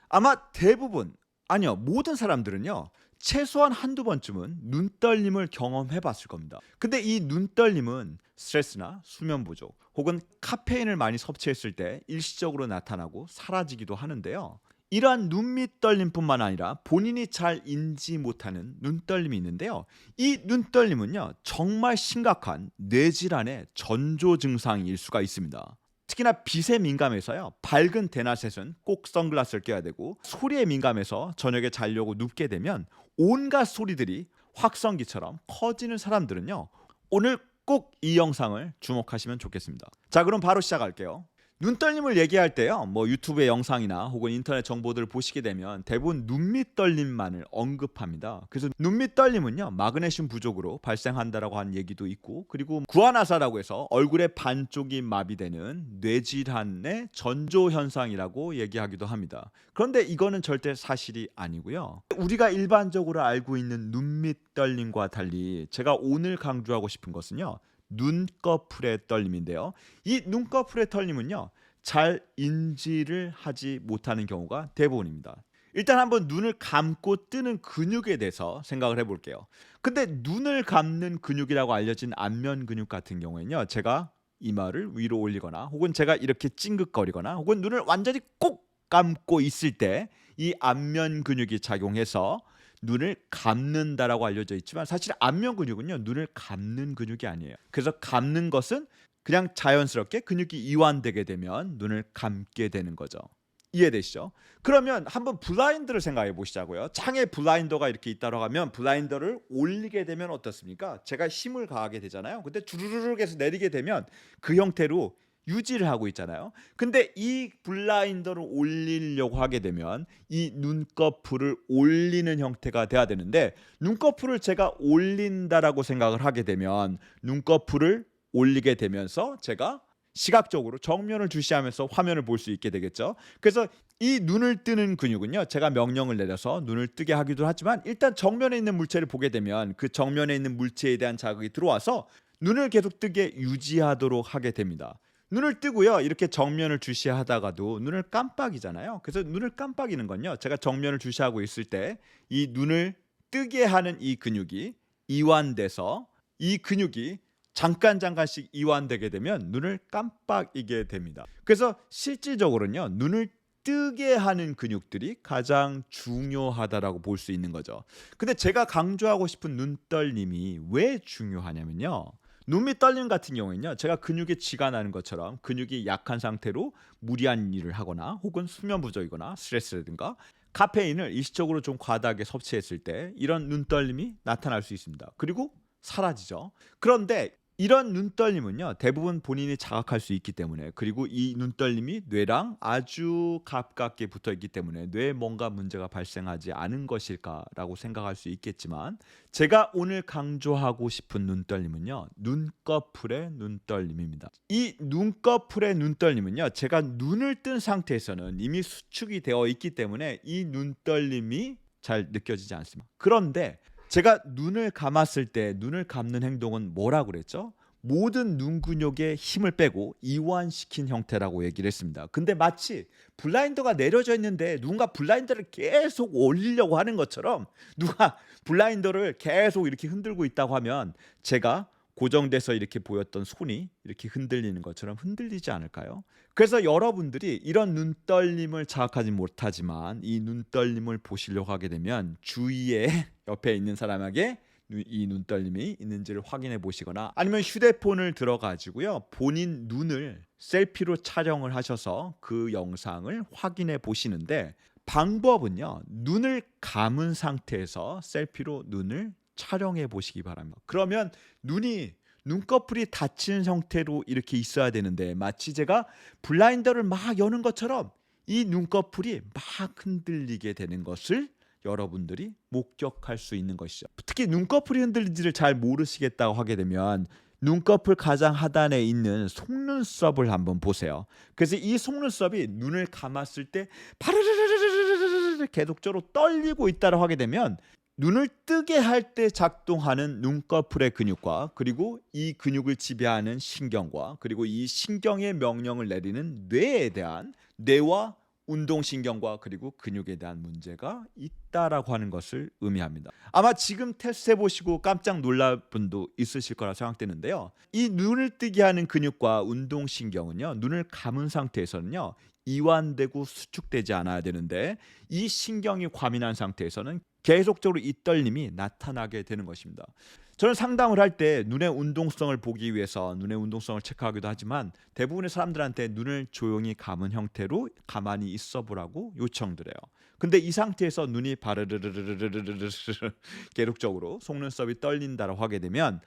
아마 대부분, 아니요, 모든 사람들은요. 최소한 한두 번쯤은 눈떨림을 경험해 봤을 겁니다. 근데 이 눈떨림은 스트레스나 수면 부족 혹은 카페인을 많이 섭취했을 때 일시적으로 나타나고 사라지기도 하는데요. 이러한 눈밑 떨림뿐만 아니라 본인이 잘 인지 못하는 눈떨림이 있는데요. 이 눈떨림은요, 정말 심각한 뇌질환의 전조 증상일 수가 있습니다. 특히나 빛에 민감해서요. 밝은 대낮에는 꼭 선글라스를 껴야 되고, 소리에 민감해서 저녁에 자려고 눕게 되면 온갖 소리들이 확성기처럼 커지는 사람들은요. 오늘 꼭 이 영상을 주목하시면 좋겠습니다. 자, 그럼 바로 시작할게요. 눈떨림을 얘기할 때요. 뭐 유튜브의 영상이나 혹은 인터넷 정보들을 보시게 되면 대부분 눈밑 떨림만을 언급합니다. 그래서 눈밑 떨림은요. 마그네슘 부족으로 발생한다라고 하는 얘기도 있고, 그리고 구아나사라고 해서 얼굴의 반쪽이 마비되는 뇌질환의 전조 현상이라고 얘기하기도 합니다. 그런데 이거는 절대 사실이 아니고요. 우리가 일반적으로 알고 있는 눈밑 떨림과 달리 제가 오늘 강조하고 싶은 것은요. 눈꺼풀의 떨림인데요. 이 눈꺼풀의 떨림은요. 잘 인지를 하지 못하는 경우가 대부분입니다. 일단 한번 눈을 감고 뜨는 근육에 대해서 생각을 해볼게요. 근데 눈을 감는 근육이라고 알려진 안면 근육 같은 경우에는요. 제가 이마를 위로 올리거나 혹은 제가 이렇게 찡긋거리거나 혹은 눈을 완전히 꼭 감고 있을 때 이 안면 근육이 작용해서 눈을 감는다라고 알려져 있지만, 사실 안면 근육은요 눈을 감는 근육이 아니에요. 그래서 감는 것은 그냥 자연스럽게 근육이 이완되게 되면 눈을 감게 되는 거죠. 이해되시죠? 그러면 한번 블라인드를 생각해 보시자고요. 창에 블라인더가 이렇게 있다고 하면 블라인더를 올리게 되면 어떻습니까? 제가 힘을 가하게 되잖아요. 근데 주르륵 해서 내리게 되면 그 형태로 유지를 하고 있잖아요. 근데 이 블라인더를 올리려고 하게 되면 이 눈꺼풀을 올리는 형태가 돼야 되는데, 눈꺼풀을 제가 올린다라고 생각을 하게 되면 눈꺼풀을 올리게 되면서 제가 시각적으로 정면을 주시하면서 화면을 볼 수 있게 되겠죠. 그래서 이 눈을 뜨는 근육은요. 제가 명령을 내려서 눈을 뜨게 하기도 하지만, 일단 정면에 있는 물체를 보게 되면 그 정면에 있는 물체에 대한 자극이 들어와서 눈을 계속 뜨게 유지하도록 하게 됩니다. 눈을 뜨고요. 이렇게 정면을 주시하다가도 눈을 깜빡이잖아요. 그래서 눈을 깜빡이는 건요. 제가 정면을 주시하고 있을 때 이 눈을 뜨게 하는 이 근육이 이완돼서 이 근육이 잠깐씩 이완되게 되면 눈을 깜빡이게 됩니다. 그래서 실질적으로는요. 눈을 뜨게 하는 근육들이 가장 중요하다라고 볼 수 있는 거죠. 근데 제가 강조하고 싶은 눈떨림이 왜 중요하냐면요. 눈밑 떨림 같은 경우에는요. 제가 근육에 쥐가 나는 것처럼 근육이 약한 상태로 무리한 일을 하거나 혹은 수면 부족이거나 스트레스라든가 카페인을 일시적으로 좀 과다하게 섭취했을 때 이런 눈떨림이 나타날 수 있습니다. 그리고 사라지죠. 그런데 이런 눈떨림은요. 대부분 본인이 자각할 수 있기 때문에, 그리고 이 눈떨림이 뇌랑 아주 가깝게 붙어 있기 때문에 뇌에 뭔가 문제가 발생하지 않은 것일까라고 생각할 수 있겠지만, 제가 오늘 강조하고 싶은 눈떨림은요. 눈꺼풀의 눈떨림입니다. 이 눈꺼풀의 눈떨림은요. 제가 눈을 뜬 상태에서는 이미 수축이 되어 있기 때문에 이 눈떨림이 잘 느껴지지 않습니다. 그런데 제가 눈을 감았을 때 눈을 감는 행동은 뭐라고 그랬죠? 모든 눈 근육에 힘을 빼고 이완시킨 형태라고 얘기를 했습니다. 근데 마치 블라인더가 내려져 있는데 누군가 블라인더를 계속 올리려고 하는 것처럼, 누가 블라인더를 계속 이렇게 흔들고 있다고 하면 제가 고정돼서 이렇게 보였던 손이 이렇게 흔들리는 것처럼 흔들리지 않을까요? 그래서 여러분들이 이런 눈떨림을 자각하지 못하지만 이 눈떨림을 보시려고 하게 되면 주위에 옆에 있는 사람에게 이 눈떨림이 있는지를 확인해 보시거나, 아니면 휴대폰을 들어 가지고요. 본인 눈을 셀피로 촬영을 하셔서 그 영상을 확인해 보시는데, 방법은요. 눈을 감은 상태에서 셀피로 눈을 촬영해 보시기 바랍니다. 그러면 눈꺼풀이 닫힌 형태로 이렇게 있어야 되는데, 마치 제가 블라인더를 막 여는 것처럼 이 눈꺼풀이 막 흔들리게 되는 것을 여러분들이 목격할 수 있는 것이죠. 특히 눈꺼풀이 흔들리지를 잘 모르시겠다고 하게 되면 눈꺼풀 가장 하단에 있는 속눈썹을 한번 보세요. 그래서 이 속눈썹이 눈을 감았을 때 파르르르르르르르 계속적으로 떨리고 있다고 하게 되면, 눈을 뜨게 할 때 작동하는 눈꺼풀의 근육과, 그리고 이 근육을 지배하는 신경과, 그리고 이 신경의 명령을 내리는 뇌에 대한 뇌와 운동신경과 그리고 근육에 대한 문제가 있다라고 하는 것을 의미합니다. 아마 지금 테스트 해보시고 깜짝 놀랄 분도 있으실 거라 생각되는데요. 이 눈을 뜨게 하는 근육과 운동신경은요, 눈을 감은 상태에서는요, 이완되고 수축되지 않아야 되는데, 이 신경이 과민한 상태에서는 계속적으로 이 떨림이 나타나게 되는 것입니다. 저는 상담을 할 때 눈의 운동성을 보기 위해서 눈의 운동성을 체크하기도 하지만, 대부분의 사람들한테 눈을 조용히 감은 형태로 가만히 있어 보라고 요청드려요. 근데 이 상태에서 눈이 바르르르르르르르 계속적으로 속눈썹이 떨린다라고 하게 되면,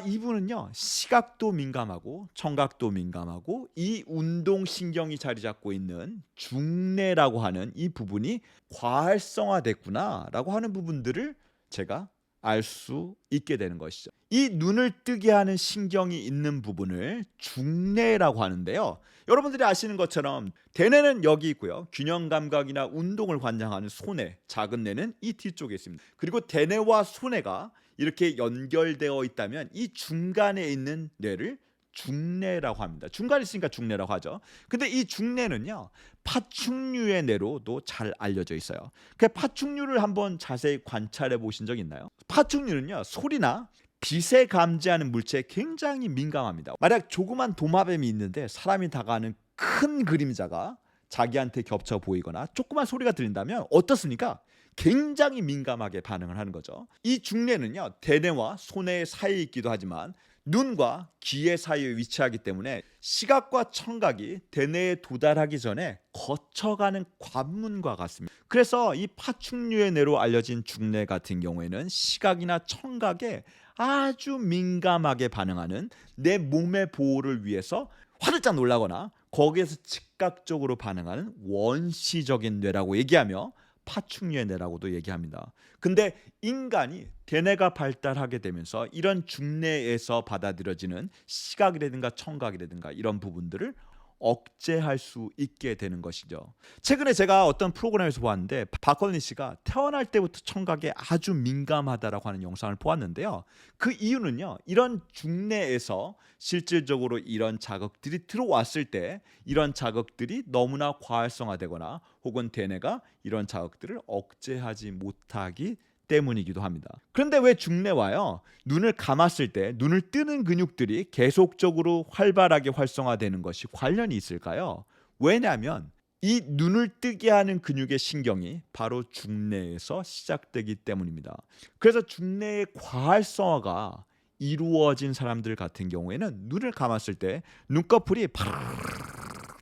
이분은요, 시각도 민감하고 청각도 민감하고 이 운동신경이 자리 잡고 있는 중뇌라고 하는 이 부분이 과활성화됐구나라고 하는 부분들을 제가 알 수 있게 되는 것이죠. 이 눈을 뜨게 하는 신경이 있는 부분을 중뇌라고 하는데요. 여러분들이 아시는 것처럼 대뇌는 여기 있고요. 균형 감각이나 운동을 관장하는 소뇌, 작은 뇌는 이 뒤쪽에 있습니다. 그리고 대뇌와 소뇌가 이렇게 연결되어 있다면 이 중간에 있는 뇌를 중뇌라고 합니다. 중간에 있으니까 중뇌라고 하죠. 근데 이 중뇌는요, 파충류의 뇌로도 잘 알려져 있어요. 그 파충류를 한번 자세히 관찰해 보신 적 있나요? 파충류는요, 소리나 빛에 감지하는 물체에 굉장히 민감합니다. 만약 조그만 도마뱀이 있는데 사람이 다가가는 큰 그림자가 자기한테 겹쳐 보이거나 조그만 소리가 들린다면 어떻습니까? 굉장히 민감하게 반응을 하는 거죠. 이 중뇌는요, 대뇌와 소뇌 사이에 있기도 하지만 눈과 귀의 사이에 위치하기 때문에 시각과 청각이 대뇌에 도달하기 전에 거쳐가는 관문과 같습니다. 그래서 이 파충류의 뇌로 알려진 중뇌 같은 경우에는 시각이나 청각에 아주 민감하게 반응하는, 내 몸의 보호를 위해서 화들짝 놀라거나 거기에서 즉각적으로 반응하는 원시적인 뇌라고 얘기하며 파충류의 뇌라고도 얘기합니다. 근데 인간이 대뇌가 발달하게 되면서 이런 중뇌에서 받아들여지는 시각이라든가 청각이라든가 이런 부분들을 억제할 수 있게 되는 것이죠. 최근에 제가 어떤 프로그램에서 보았는데, 박건리 씨가 태어날 때부터 청각에 아주 민감하다라고 하는 영상을 보았는데요. 그 이유는요, 이런 중뇌에서 실질적으로 이런 자극들이 들어왔을 때 이런 자극들이 너무나 과활성화되거나 혹은 대뇌가 이런 자극들을 억제하지 못하기 때문이기도 합니다. 그런데 왜 중뇌와요, 눈을 감았을 때 눈을 뜨는 근육들이 계속적으로 활발하게 활성화되는 것이 관련이 있을까요? 왜냐하면 이 눈을 뜨게 하는 근육의 신경이 바로 중뇌에서 시작되기 때문입니다. 그래서 중뇌의 과활성화가 이루어진 사람들 같은 경우에는 눈을 감았을 때 눈꺼풀이 파르르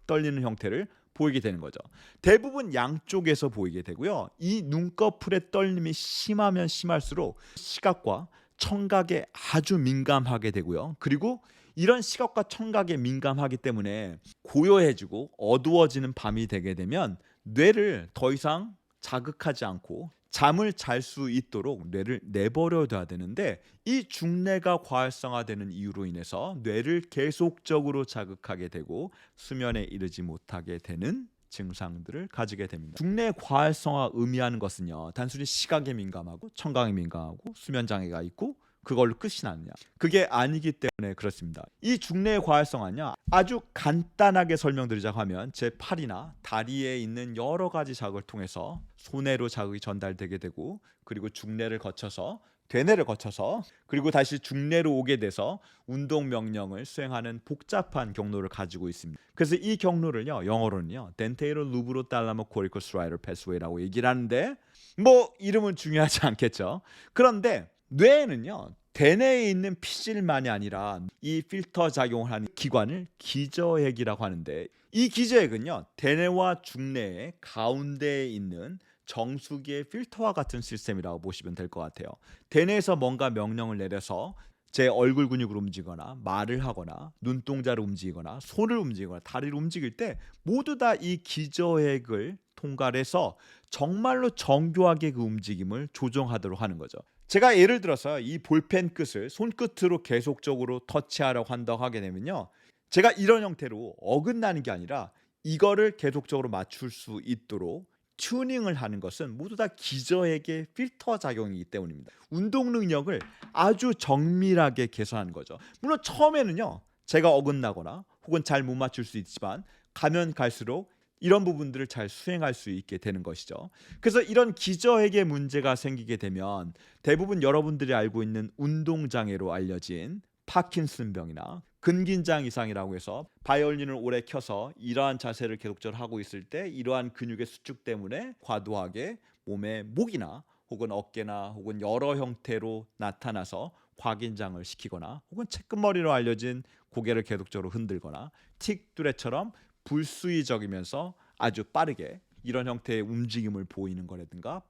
떨리는 형태를 보이게 되는 거죠. 대부분 양쪽에서 보이게 되고요. 이 눈꺼풀의 떨림이 심하면 심할수록 시각과 청각에 아주 민감하게 되고요. 그리고 이런 시각과 청각에 민감하기 때문에 고요해지고 어두워지는 밤이 되게 되면 뇌를 더 이상 자극하지 않고 잠을 잘 수 있도록 뇌를 내버려둬야 되는데, 이 중뇌가 과활성화되는 이유로 인해서 뇌를 계속적으로 자극하게 되고 수면에 이르지 못하게 되는 증상들을 가지게 됩니다. 중뇌 과활성화 의미하는 것은요, 단순히 시각에 민감하고 청각에 민감하고 수면 장애가 있고 그걸로 끝이 나느냐, 그게 아니기 때문에 그렇습니다. 이 중뇌의 과활성화는요, 아주 간단하게 설명드리자고 하면 제 팔이나 다리에 있는 여러 가지 자극을 통해서 소뇌로 자극이 전달되게 되고, 그리고 중뇌를 거쳐서 대뇌를 거쳐서 그리고 다시 중뇌로 오게 돼서 운동 명령을 수행하는 복잡한 경로를 가지고 있습니다. 그래서 이 경로를요, 영어로는요 덴테이로 루브로 달라모 코리코 스라이더 패스웨이라고 얘기를 하는데, 뭐 이름은 중요하지 않겠죠. 그런데 뇌에는요, 대뇌에 있는 피질만이 아니라 이 필터 작용을 하는 기관을 기저핵이라고 하는데, 이 기저핵은요, 대뇌와 중뇌의 가운데에 있는 정수기의 필터와 같은 시스템이라고 보시면 될 것 같아요. 대뇌에서 뭔가 명령을 내려서 제 얼굴 근육을 움직이거나 말을 하거나 눈동자를 움직이거나 손을 움직이거나 다리를 움직일 때 모두 다 이 기저핵을 통과해서 정말로 정교하게 그 움직임을 조정하도록 하는 거죠. 제가 예를 들어서 이 볼펜 끝을 손끝으로 계속적으로 터치하려고 한다고 하게 되면요, 제가 이런 형태로 어긋나는 게 아니라 이거를 계속적으로 맞출 수 있도록 튜닝을 하는 것은 모두 다 기저핵의 필터 작용이기 때문입니다. 운동 능력을 아주 정밀하게 개선하는 거죠. 물론 처음에는요, 제가 어긋나거나 혹은 잘 못 맞출 수 있지만 가면 갈수록 이런 부분들을 잘 수행할 수 있게 되는 것이죠. 그래서 이런 기저핵의 문제가 생기게 되면 대부분 여러분들이 알고 있는 운동장애로 알려진 파킨슨병이나 근긴장 이상이라고 해서 바이올린을 오래 켜서 이러한 자세를 계속적으로 하고 있을 때 이러한 근육의 수축 때문에 과도하게 몸의 목이나 혹은 어깨나 혹은 여러 형태로 나타나서 과긴장을 시키거나 혹은 채끝머리로 알려진 고개를 계속적으로 흔들거나 틱두레처럼 불수의적이면서 아주 빠르게 이런 형태의 움직임을 보이는 거라든가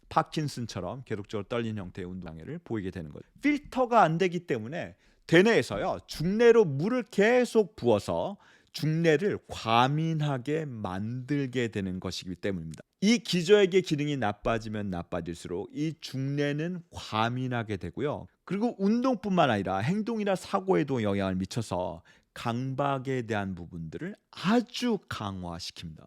파킨슨처럼 계속적으로 떨리는 형태의 운동장애를 보이게 되는 거죠. 필터가 안 되기 때문에 대뇌에서요 중뇌로 물을 계속 부어서 중뇌를 과민하게 만들게 되는 것이기 때문입니다. 이 기저핵의 기능이 나빠지면 나빠질수록 이 중뇌는 과민하게 되고요. 그리고 운동뿐만 아니라 행동이나 사고에도 영향을 미쳐서 강박에 대한 부분들을 아주 강화시킵니다.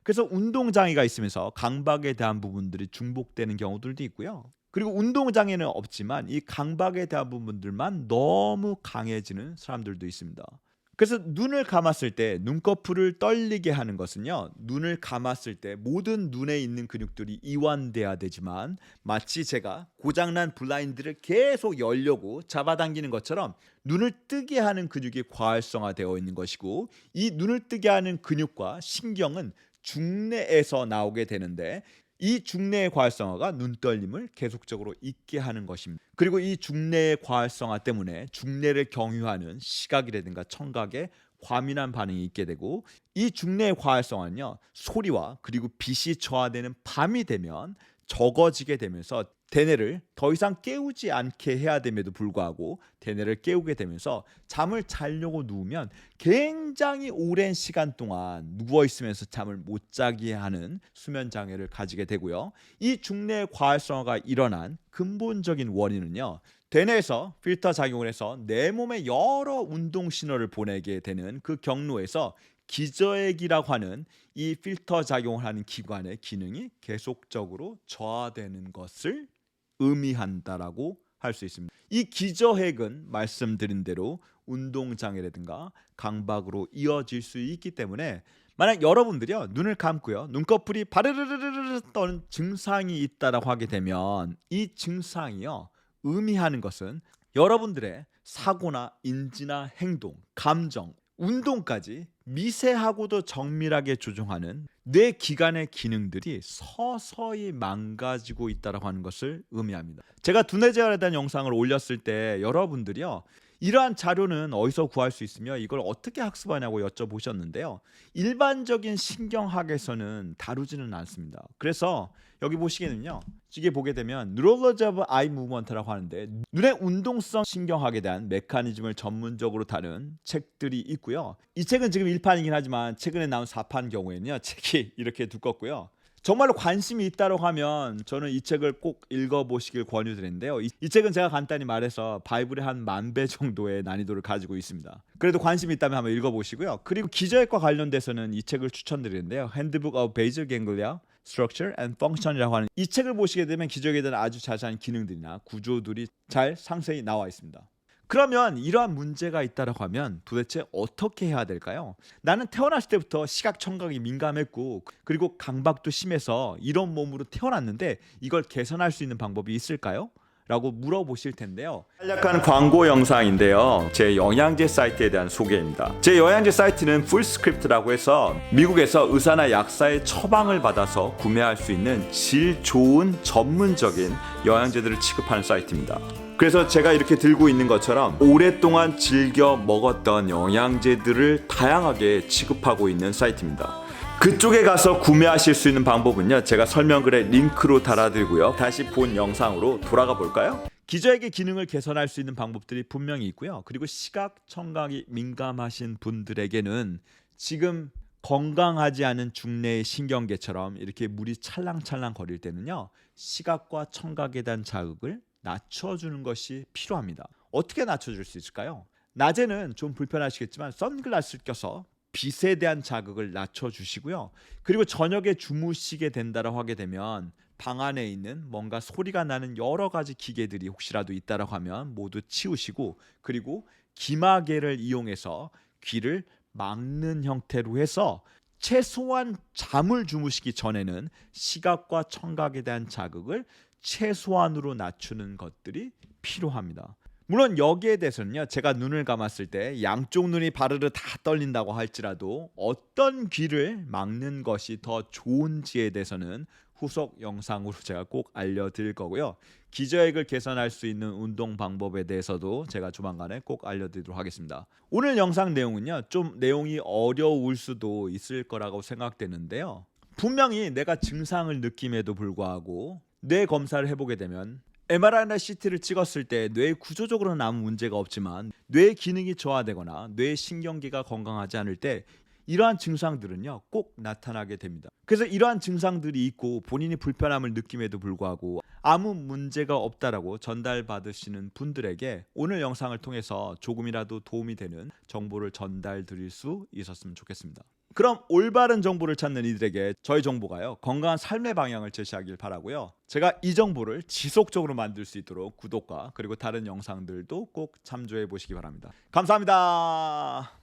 그래서 운동장애가 있으면서 강박에 대한 부분들이 중복되는 경우들도 있고요. 그리고 운동장애는 없지만 이 강박에 대한 부분들만 너무 강해지는 사람들도 있습니다. 그래서 눈을 감았을 때 눈꺼풀을 떨리게 하는 것은요. 눈을 감았을 때 모든 눈에 있는 근육들이 이완돼야 되지만 마치 제가 고장난 블라인드를 계속 열려고 잡아당기는 것처럼 눈을 뜨게 하는 근육이 과활성화되어 있는 것이고 이 눈을 뜨게 하는 근육과 신경은 중뇌에서 나오게 되는데 이 중뇌의 과활성화가 눈떨림을 계속적으로 있게 하는 것입니다. 그리고 이 중뇌의 과활성화 때문에 중뇌를 경유하는 시각이라든가 청각에 과민한 반응이 있게 되고 이 중뇌의 과활성화는요 소리와 그리고 빛이 저하되는 밤이 되면 적어지게 되면서 대뇌를 더 이상 깨우지 않게 해야 됨에도 불구하고 대뇌를 깨우게 되면서 잠을 자려고 누우면 굉장히 오랜 시간 동안 누워 있으면서 잠을 못 자게 하는 수면 장애를 가지게 되고요. 이 중뇌의 과활성화가 일어난 근본적인 원인은요. 대뇌에서 필터 작용을 해서 내 몸에 여러 운동 신호를 보내게 되는 그 경로에서 기저핵이라고 하는 이 필터 작용을 하는 기관의 기능이 계속적으로 저하되는 것을 의미한다라고 할 수 있습니다. 이 기저핵은 말씀드린 대로 운동장애라든가 강박으로 이어질 수 있기 때문에 만약 여러분들이요 눈을 감고요 눈꺼풀이 바르르르르 떠는 증상이 있다라고 하게 되면 이 증상이요 의미하는 것은 여러분들의 사고나 인지나 행동, 감정, 운동까지 미세하고도 정밀하게 조종하는 뇌 기관의 기능들이 서서히 망가지고 있다고 하는 것을 의미합니다. 제가 두뇌 재활에 대한 영상을 올렸을 때 여러분들이요 이러한 자료는 어디서 구할 수 있으며 이걸 어떻게 학습하냐고 여쭤보셨는데요. 일반적인 신경학에서는 다루지는 않습니다. 그래서 여기 보시기에는요. 이게 보게 되면 Neurology of Eye Movement라고 하는데 눈의 운동성 신경학에 대한 메커니즘을 전문적으로 다룬 책들이 있고요. 이 책은 지금 1판이긴 하지만 최근에 나온 4판 경우에는요. 책이 이렇게 두껍고요. 정말로 관심이 있다고 하면 저는 이 책을 꼭 읽어보시길 권유드리는데요. 이 책은 제가 간단히 말해서 바이블의 한 10,000배 정도의 난이도를 가지고 있습니다. 그래도 관심이 있다면 한번 읽어보시고요. 그리고 기저핵과 관련돼서는 이 책을 추천드리는데요. Handbook of Basal Ganglia Structure and Function이라고 하는 이 책을 보시게 되면 기저핵에 대한 아주 자세한 기능들이나 구조들이 잘 상세히 나와 있습니다. 그러면 이러한 문제가 있다라고 하면 도대체 어떻게 해야 될까요? 나는 태어났을 때부터 시각 청각이 민감했고 그리고 강박도 심해서 이런 몸으로 태어났는데 이걸 개선할 수 있는 방법이 있을까요? 라고 물어보실 텐데요. 간략한 광고 영상인데요. 제 영양제 사이트에 대한 소개입니다. 제 영양제 사이트는 풀스크립트라고 해서 미국에서 의사나 약사의 처방을 받아서 구매할 수 있는 질 좋은 전문적인 영양제들을 취급하는 사이트입니다. 그래서 제가 이렇게 들고 있는 것처럼 오랫동안 즐겨 먹었던 영양제들을 다양하게 취급하고 있는 사이트입니다. 그쪽에 가서 구매하실 수 있는 방법은요. 제가 설명글에 링크로 달아드리고요. 다시 본 영상으로 돌아가 볼까요? 기저핵의 기능을 개선할 수 있는 방법들이 분명히 있고요. 그리고 시각, 청각이 민감하신 분들에게는 지금 건강하지 않은 중뇌의 신경계처럼 이렇게 물이 찰랑찰랑 거릴 때는요. 시각과 청각에 대한 자극을 낮춰주는 것이 필요합니다. 어떻게 낮춰줄 수 있을까요? 낮에는 좀 불편하시겠지만 선글라스를 껴서 빛에 대한 자극을 낮춰주시고요. 그리고 저녁에 주무시게 된다고 하게 되면 방 안에 있는 뭔가 소리가 나는 여러 가지 기계들이 혹시라도 있다고 하면 모두 치우시고 그리고 귀마개를 이용해서 귀를 막는 형태로 해서 최소한 잠을 주무시기 전에는 시각과 청각에 대한 자극을 최소한으로 낮추는 것들이 필요합니다. 물론 여기에 대해서는요, 제가 눈을 감았을 때 양쪽 눈이 바르르 다 떨린다고 할지라도 어떤 귀를 막는 것이 더 좋은지에 대해서는 후속 영상으로 제가 꼭 알려드릴 거고요. 기저액을 개선할 수 있는 운동 방법에 대해서도 제가 조만간에 꼭 알려드리도록 하겠습니다. 오늘 영상 내용은요, 좀 내용이 어려울 수도 있을 거라고 생각되는데요. 분명히 내가 증상을 느낌에도 불구하고 뇌 검사를 해보게 되면 MRI나 CT를 찍었을 때 뇌 구조적으로는 아무 문제가 없지만 뇌 기능이 저하되거나 뇌 신경계가 건강하지 않을 때 이러한 증상들은요 꼭 나타나게 됩니다. 그래서 이러한 증상들이 있고 본인이 불편함을 느낌에도 불구하고 아무 문제가 없다라고 전달받으시는 분들에게 오늘 영상을 통해서 조금이라도 도움이 되는 정보를 전달 드릴 수 있었으면 좋겠습니다. 그럼 올바른 정보를 찾는 이들에게 저희 정보가요 건강한 삶의 방향을 제시하길 바라고요. 제가 이 정보를 지속적으로 만들 수 있도록 구독과 그리고 다른 영상들도 꼭 참조해 보시기 바랍니다. 감사합니다.